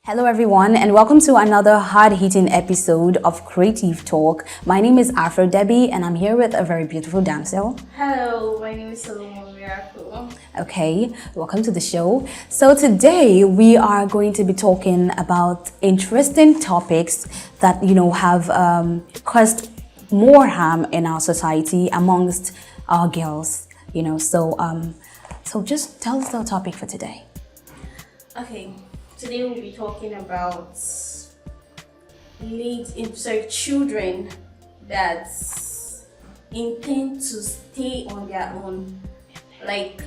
Hello everyone and welcome to another hard-hitting episode of Creative Talk. My name is Afro Debbie and I'm here with a very beautiful damsel. Hello, my name is Solomon Miracle. Okay, welcome to the show. So today we are going to be talking about interesting topics that have caused more harm in our society amongst our girls. So just tell us the topic for today. Okay. Today we'll be talking about children that intend to stay on their own. Like,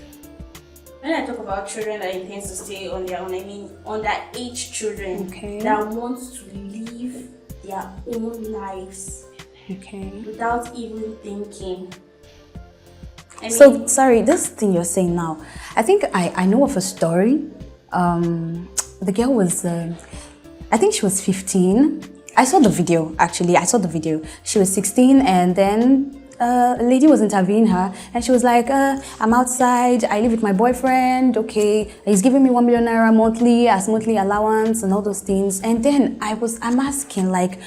when I talk about children that intend to stay on their own, I mean underage children that want to live their own lives without even thinking. Sorry, this thing you're saying now, I think I know of a story. The girl was, I think she was 15. I saw the video, actually. She was 16 and then a lady was interviewing her and she was like, I'm outside, I live with my boyfriend, okay. He's giving me 1 million naira monthly as monthly allowance and all those things. And then I'm asking, like,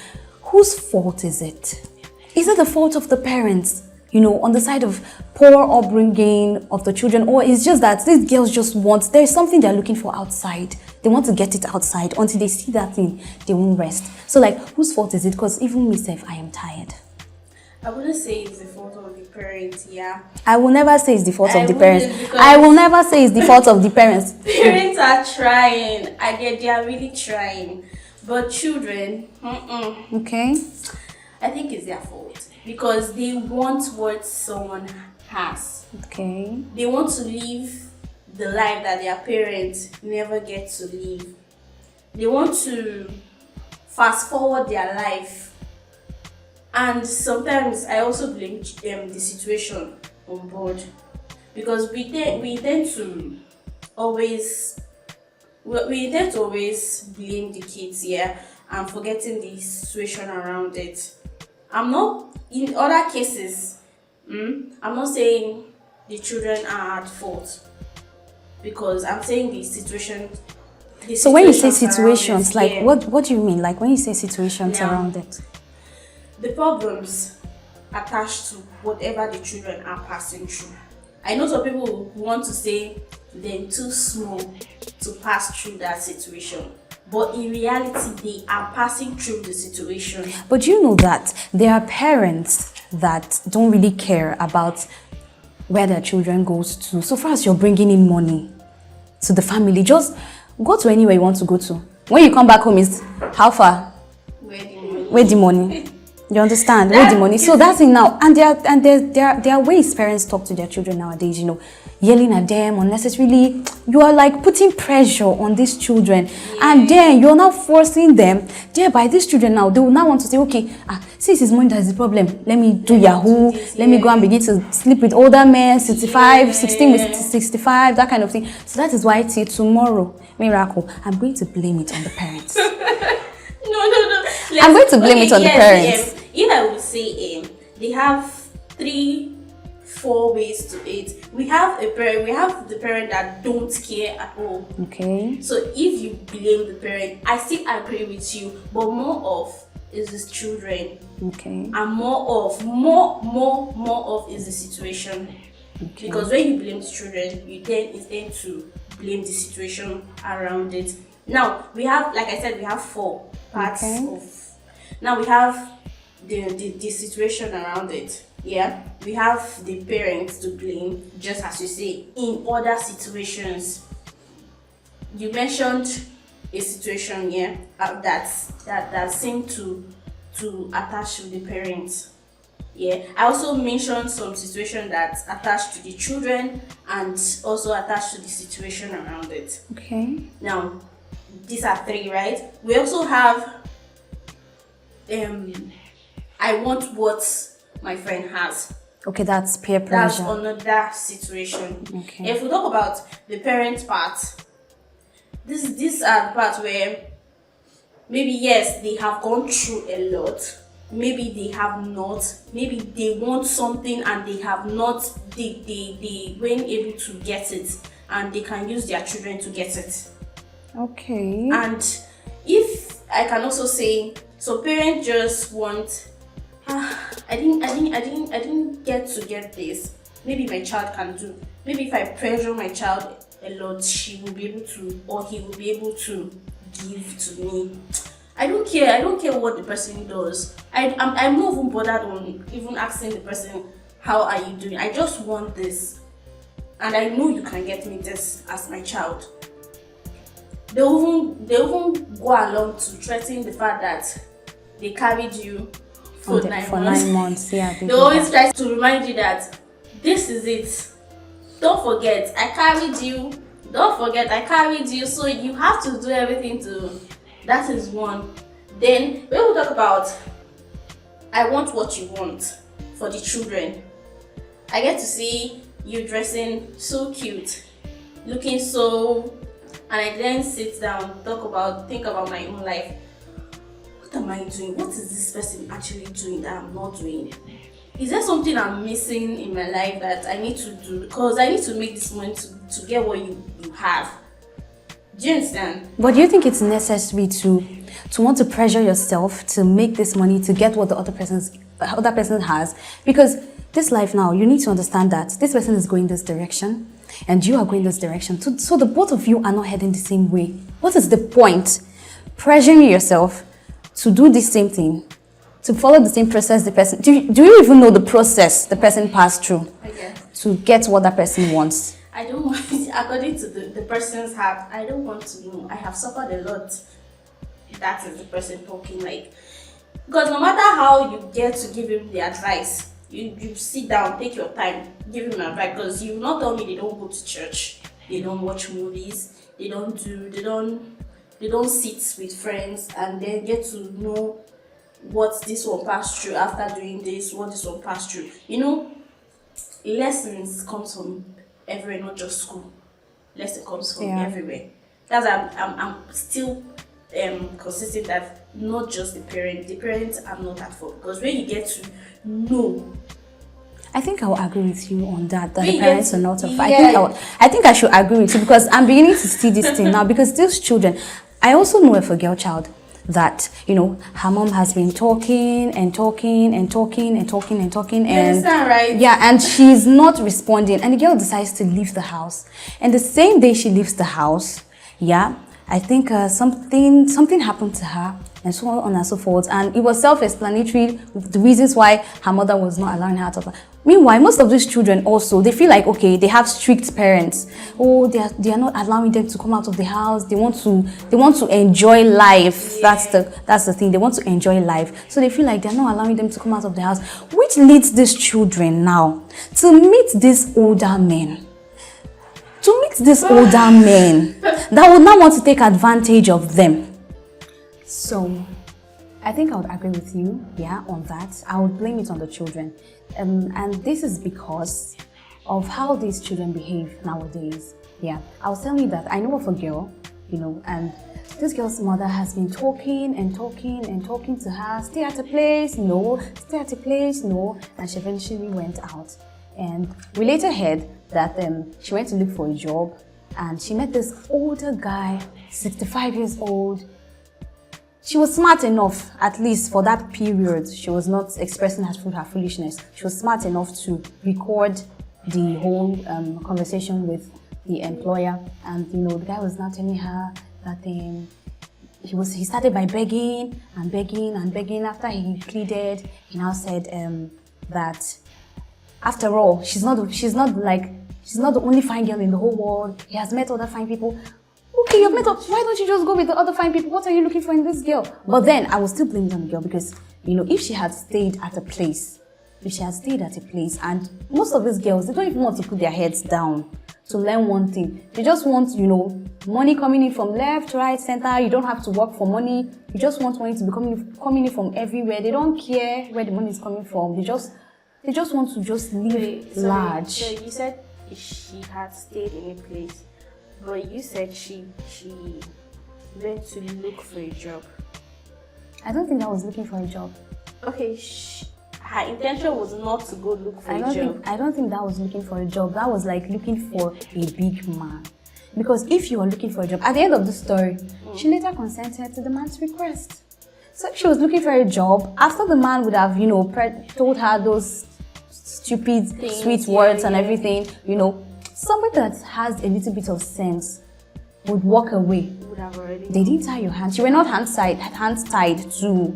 whose fault is it? Is it the fault of the parents? On the side of poor upbringing of the children, or it's just that these girls just there's something they're looking for outside. They want to get it outside. Until they see that thing, they won't rest. So, like, whose fault is it? Because even myself, I am tired. I wouldn't say it's the fault of the parents, yeah. I will never say it's the fault of the parents. I will never say it's the fault of the parents. Parents are trying. They are really trying. But children, Okay. I think it's their fault. Because they want what someone has. Okay. They want to live the life that their parents never get to live. They want to fast forward their life. And sometimes I also blame the situation on board. Because we tend to always blame the kids here and forgetting the situation around it. In other cases, I'm not saying the children are at fault, because I'm saying the situation. So when you say situations, like what do you mean? Like when you say situations around it? The problems attached to whatever the children are passing through. I know some people want to say they're too small to pass through that situation. But in reality, they are passing through the situation. But you know that there are parents that don't really care about where their children goes to. So far as you're bringing in money to the family, just go to anywhere you want to go to. When you come back home, is how far? Where the money? You understand? Where the money? So that's it now. And there are ways parents talk to their children nowadays, yelling at them unnecessarily. You are like putting pressure on these children, and then you're now forcing them. Thereby, these children now, they will now want to say, okay, since it's money that's the problem, let me do Yahoo, let me go and begin to sleep with older men, 65, 16 with 65, that kind of thing. So that is why till tomorrow, Miracle, I'm going to blame it on the parents. No. I'm going to blame it on the parents. If I would say they have 3-4 ways to it. We have the parent that don't care at all. Okay. So if you blame the parent, I still agree with you, but more of is the children. Okay. And more of is the situation. Okay. Because when you blame the children, you tend to blame the situation around it. Now we have, like I said, we have 4 parts of. Now we have the situation around it. Yeah, we have the parents to blame, just as you say. In other situations, you mentioned a situation here that seemed to attach to the parents. Yeah, I also mentioned some situation that's attached to the children and also attached to the situation around it. Okay. Now, these are 3, right? We also have I want what my friend has. Okay, that's peer pressure. That's another situation. Okay. If we talk about the parent part, these are the parts where maybe yes, they have gone through a lot. Maybe they have not. Maybe they want something and they have not. They weren't able to get it, and they can use their children to get it. Okay. And I can also say some parents just want, I didn't get this. Maybe my child can do. Maybe if I pressure my child a lot, she will be able to, or he will be able to give to me. I don't care what the person does. I'm not even bothered on even asking the person, how are you doing? I just want this, and I know you can get me this as my child. They even go along to threaten the fact that they carried you for 9 months. Yeah, they always try to remind you that this is it. Don't forget, I carried you. Don't forget, I carried you. So you have to do everything to. That is one. Then when we talk about, I want what you want for the children. I get to see you dressing so cute, looking so, and I then sit down, think about my own life. What am I doing? What is this person actually doing that I'm not doing? Is there something I'm missing in my life that I need to do? Because I need to make this money to get what you have. Do you understand? But do you think it's necessary to want to pressure yourself to make this money to get what the other person has? Because this life now, you need to understand that this person is going this direction and you are going this direction. So the both of you are not heading the same way. What is the point? Pressuring yourself to do the same thing, to follow the same process the person... Do you even know the process the person passed through to get what that person wants? I don't want, according to the person's heart, I don't want to know. I have suffered a lot. That is the person talking, like, because no matter how you get to give him the advice, you sit down, take your time, give him advice, because you will not tell me they don't go to church, they don't watch movies, they don't sit with friends and then get to know what this one passed through after doing this, what this one passed through. You know, lessons comes from everywhere, not just school. Lesson comes from everywhere. That's I'm still consistent that not just the parents are not at fault, because when you get to know, I think I'll agree with you on that the parents are not at fault. I think I should agree with you, because I'm beginning to see this thing now, because these children, I also know of a girl child that, you know, her mom has been talking and right? Yeah, and she's not responding, and the girl decides to leave the house, and the same day she leaves the house, I think something happened to her, and so on and so forth, and it was self-explanatory, the reasons why her mother was not allowing her to. Meanwhile, most of these children also, they feel like, okay, they have strict parents. Oh, they are not allowing them to come out of the house. They want to enjoy life. That's the thing. They want to enjoy life. So they feel like they're not allowing them to come out of the house, which leads these children now to meet these older men. That would not want to take advantage of them. So I think I would agree with you, on that. I would blame it on the children. And this is because of how these children behave nowadays. I was telling you that I know of a girl, and this girl's mother has been talking to her, stay at a place, no, and she eventually went out. And we later heard that she went to look for a job, and she met this older guy, 65 years old. She was smart enough, at least for that period. She was not expressing her foolishness. She was smart enough to record the whole conversation with the employer. And the guy was now telling her that he started by begging. After he pleaded, he now said that after all, she's not the only fine girl in the whole world. He has met other fine people. Okay, you've met up. Why don't you just go with the other fine people? What are you looking for in this girl? But then I will still blame it on the girl, because if she had stayed at a place, and most of these girls, they don't even want to put their heads down to learn one thing. They just want money coming in from left, right, center. You don't have to work for money. You just want money to be coming in from everywhere. They don't care where the money is coming from. They just want to just live large. So you said she had stayed in a place. But you said she went to look for a job. I don't think I was looking for a job. Okay, her intention was not to go look for a job. I don't think that was looking for a job. That was like looking for a big man. Because if you are looking for a job, at the end of the story, she later consented to the man's request. So if she was looking for a job, after the man would have, told her those stupid, sweet words and everything, somebody that has a little bit of sense would walk away. They didn't tie your hands. You were not hands tied to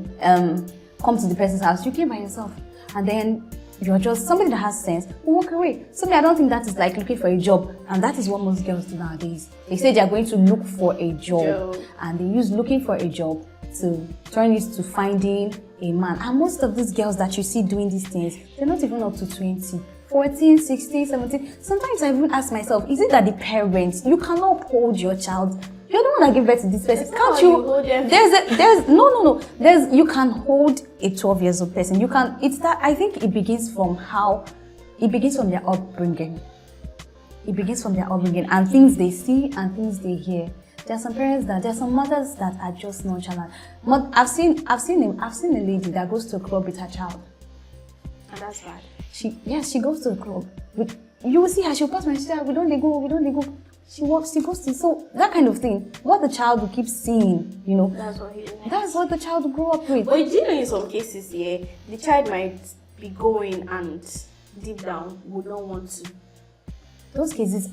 come to the person's house. You came by yourself. And then you're just somebody that has sense will walk away. So I don't think that is like looking for a job. And that is what most girls do nowadays. They say they are going to look for a job. And they use looking for a job to turn it to finding a man. And most of these girls that you see doing these things, they're not even up to 20. 14, 16, 17. Sometimes I even ask myself, is it that the parents, you cannot hold your child? You're the one that give birth to this person. Can't you? No. You can hold a 12 years old person. You can, it's that, I think it begins from their upbringing. It begins from their upbringing and things they see and things they hear. There are some mothers that are just nonchalant. I've seen a lady that goes to a club with her child. And that's bad. She goes to the club. You will see her, she'll pass my sister, we don't go. She goes to, so that kind of thing. What the child will keep seeing, That's what the child will grow up with. But do you know in some cases, the child might be going and deep down would not want to.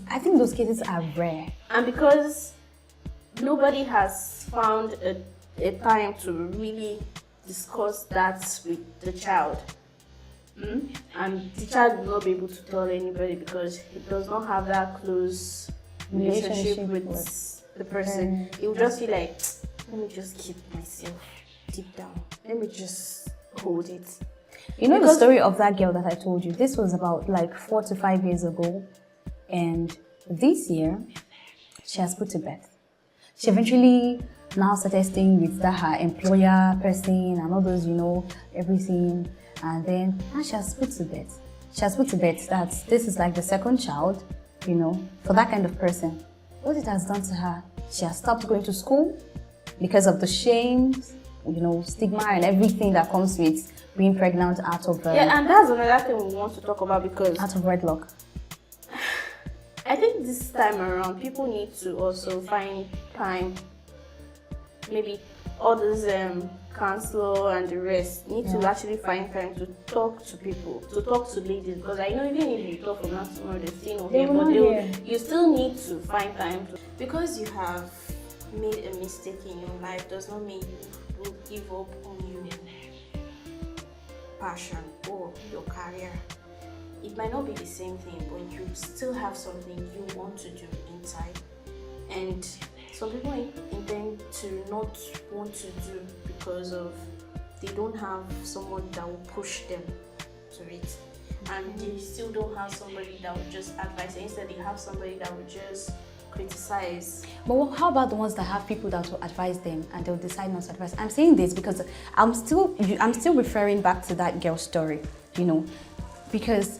I think those cases are rare. And because nobody has found a time to really discuss that with the child. And the child will not be able to tell anybody because he does not have that close relationship with the person. He will just feel like, let me just keep myself deep down. Let me just hold it. The story of that girl that I told you, this was about like 4 to 5 years ago. And this year, she has put to bed. She eventually now started staying with her employer person and all those, everything. And then now she has put to bed. That this is like the second child, for that kind of person. What it has done to her, she has stopped going to school because of the shame, stigma and everything that comes with being pregnant out of... and that's another thing we want to talk about because... Out of wedlock. I think this time around, people need to also find time, maybe all those counselor and the rest need to actually find time to talk to people, to talk to ladies, because I know even if you talk from now tomorrow, they're still not here, but you still need to find time to, because you have made a mistake in your life does not mean you will give up on your passion or your career. It might not be the same thing, but you still have something you want to do inside. And some people intend to not want to do because of they don't have someone that will push them to it. And they still don't have somebody that will just advise. Instead, they have somebody that will just criticize. But how about the ones that have people that will advise them and they'll decide not to advise? I'm saying this because I'm still referring back to that girl's story, because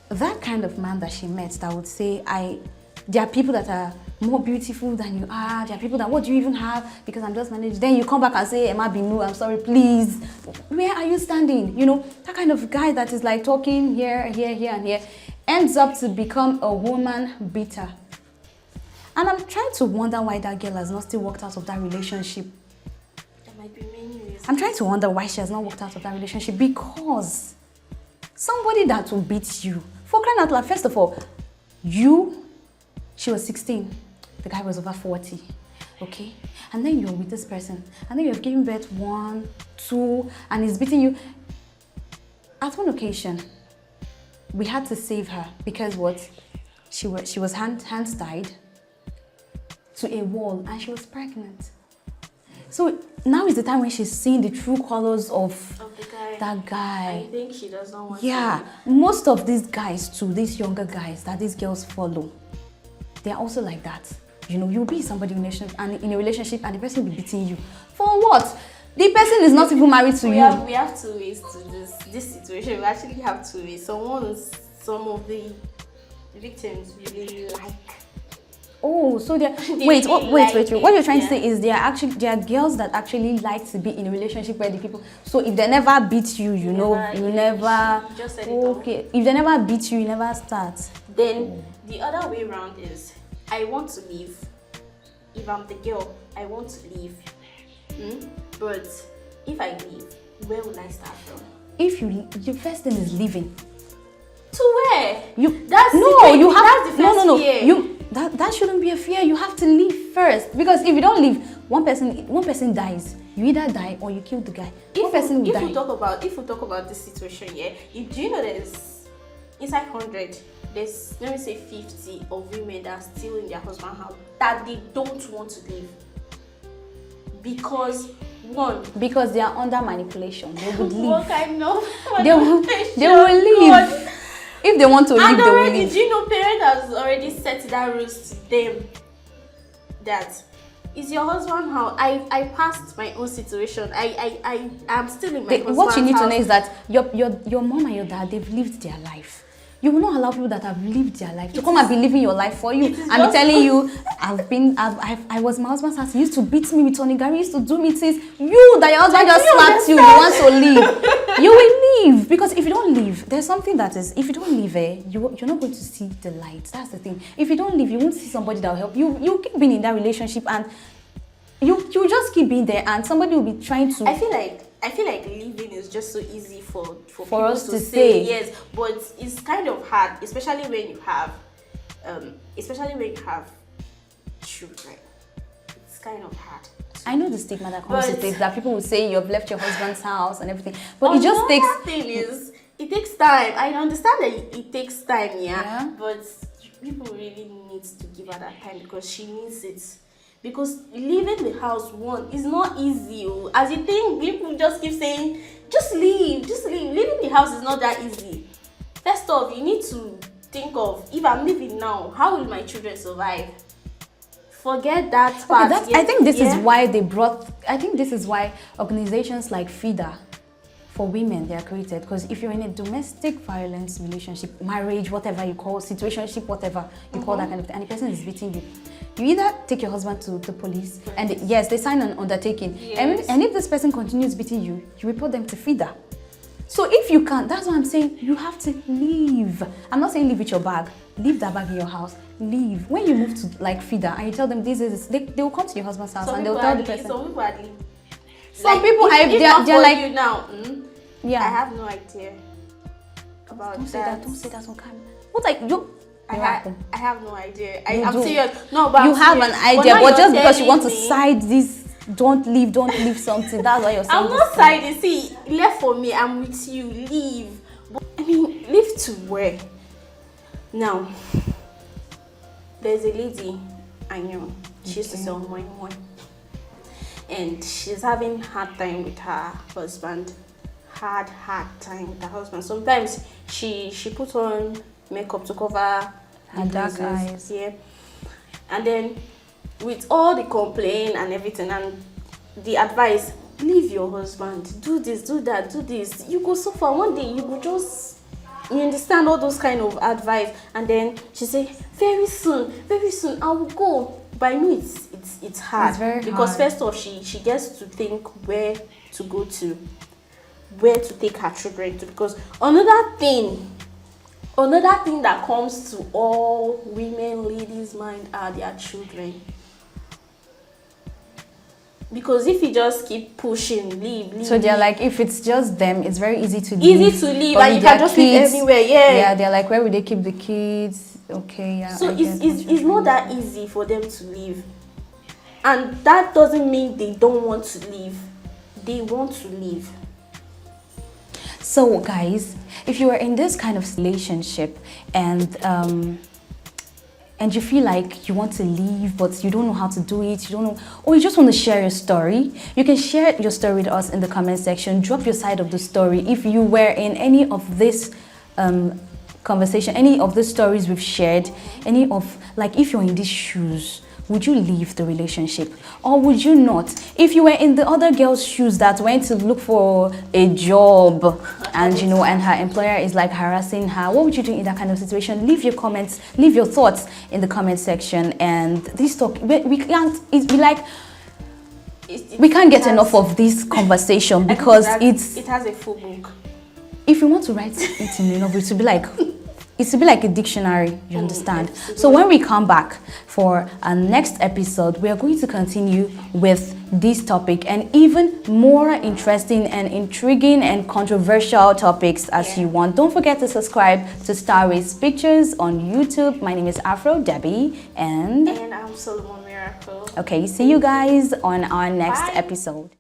that kind of man that she met that would say, there are people that are more beautiful than you are. There are people that, what do you even have? Because I'm just managed. Then you come back and say, Emma Binu, I'm sorry, please. Where are you standing? That kind of guy that is like talking here, and here, ends up to become a woman beater. And I'm trying to wonder why that girl has not still walked out of that relationship. There might be many reasons. I'm trying to wonder why she has not walked out of that relationship, because somebody that will beat you, for crying out loud, first of all, she was 16, the guy was over 40, okay? And then you're with this person, and then you've given birth 1, 2, and he's beating you. At one occasion, we had to save her because what? She was hands tied to a wall and she was pregnant. So now is the time when she's seeing the true colors of that guy. I think she does not want to. Most of these guys too, these younger guys that these girls follow, they are also like that. You'll be somebody in a relationship and the person will be beating you. For what? The person is not even married to you. We have 2 ways to this situation. We actually have 2 ways. Some of the victims really like. Oh, so they're wait. What you're trying to say is there are girls that actually like to be in a relationship where the people. So if they never beat you, you never. Just said okay. If they never beat you, you never start. Then the other way around is I want to leave. If I'm the girl, I want to leave. But if I leave, where will I start from? If you, your first thing is leaving. To where? You that's no, the you have that's the first no. fear. You that shouldn't be a fear. You have to leave first, because if you don't leave, one person dies. You either die or you kill the guy. One person will die. If we talk about this situation, yeah, do you know there's inside 100, there's, let me say 50 of women that are still in their husband's house that they don't want to leave because they are under manipulation. They would leave. What kind of they will leave. God. If they want to leave, they will leave. Did you know parents has already set that rules to them that is your husband how I passed my own situation. I'm still in my husband's What you need house. to know is that your mom and your dad, they've lived their life. You will not allow people that have lived their life to come and be living your life for you and be telling you, I was my husband's house. He used to beat me with Tony Gary, used to do me things. You, that your husband just slapped you want to leave. You will leave, because if you don't leave, there's something that is, if you don't leave, you're not going to see the light. That's the thing. If you don't leave, you won't see somebody that will help you. You keep being in that relationship and you just keep being there, and somebody will be trying to. I feel like leaving is just so easy for people us to say say yes, but it's kind of hard, especially when you have children. It's kind of hard. I know the stigma that comes with it, that people will say you've left your husband's house and everything, but it just takes. Thing is, it takes time. I understand that it takes time, yeah, but people really need to give her that time because she needs it. Because leaving the house is not easy. As you think, people just keep saying, just leave. Leaving the house is not that easy. First off, you need to think of, if I'm leaving now, how will my children survive? Forget that part. Okay, I think this is why organizations like FIDA for women, they are created. Because if you're in a domestic violence relationship, marriage, whatever you call, situationship, whatever you call that kind of thing, and the person is beating you, you either take your husband to the police, and yes, they sign an undertaking. Yes. And if this person continues beating you, you report them to FIDA. So if you can't, that's why I'm saying you have to leave. I'm not saying leave with your bag. Leave that bag in your house. Leave. When you move to like FIDA and you tell them this is, they will come to your husband's house and they'll tell the person. Some people are leaving. Some people, they're like, you now. Yeah. I have no idea about Don't that. Don't say that on camera. What, like you? I have no idea. You I'm do. serious. No, but you have an idea, but just because you want to me, side this, don't leave something. That's why you're saying. I'm not siding. See, left for me. I'm with you. Leave. But, I mean, leave to where? Now, there's a lady I know. She used to sell moi, and she's having hard time with her husband. Hard time with her husband. Sometimes she puts on makeup to cover her dark eyes. Yeah. And then with all the complaint and everything and the advice, leave your husband, do this, do that, do this. You go so far. One day you will just, you understand all those kind of advice, and then she say, very soon I will go. But I know it's hard. It's very because hard. first off she gets to think where to go to, where to take her children to, because another thing that comes to all women ladies' mind are their children. Because if you just keep pushing, leave. So they're like, if it's just them, it's very easy to leave. And you can just leave everywhere. Yeah, they're like, where would they keep the kids? Okay, yeah. So it's not that easy for them to leave. And that doesn't mean they don't want to leave. They want to leave. So guys, if you are in this kind of relationship and you feel like you want to leave but you don't know how to do it, you don't know, or you just want to share your story, you can share your story with us in the comment section. Drop your side of the story. If you were in any of this conversation, any of the stories we've shared, any of, like, if you're in these shoes, would you leave the relationship or would you not? If you were in the other girl's shoes that went to look for a job and and her employer is like harassing her, what would you do in that kind of situation? Leave your comments, leave your thoughts in the comment section. And this talk, we can't get enough of this conversation because it has a full book. If you want to write it in a novel, to be like It's to be like a dictionary, you understand? Yes. So when we come back for our next episode, we are going to continue with this topic and even more interesting and intriguing and controversial topics as you want. Don't forget to subscribe to Starways Pictures on YouTube. My name is Afro Debbie and I'm Solomon Miracle. okay, see you guys on our next episode.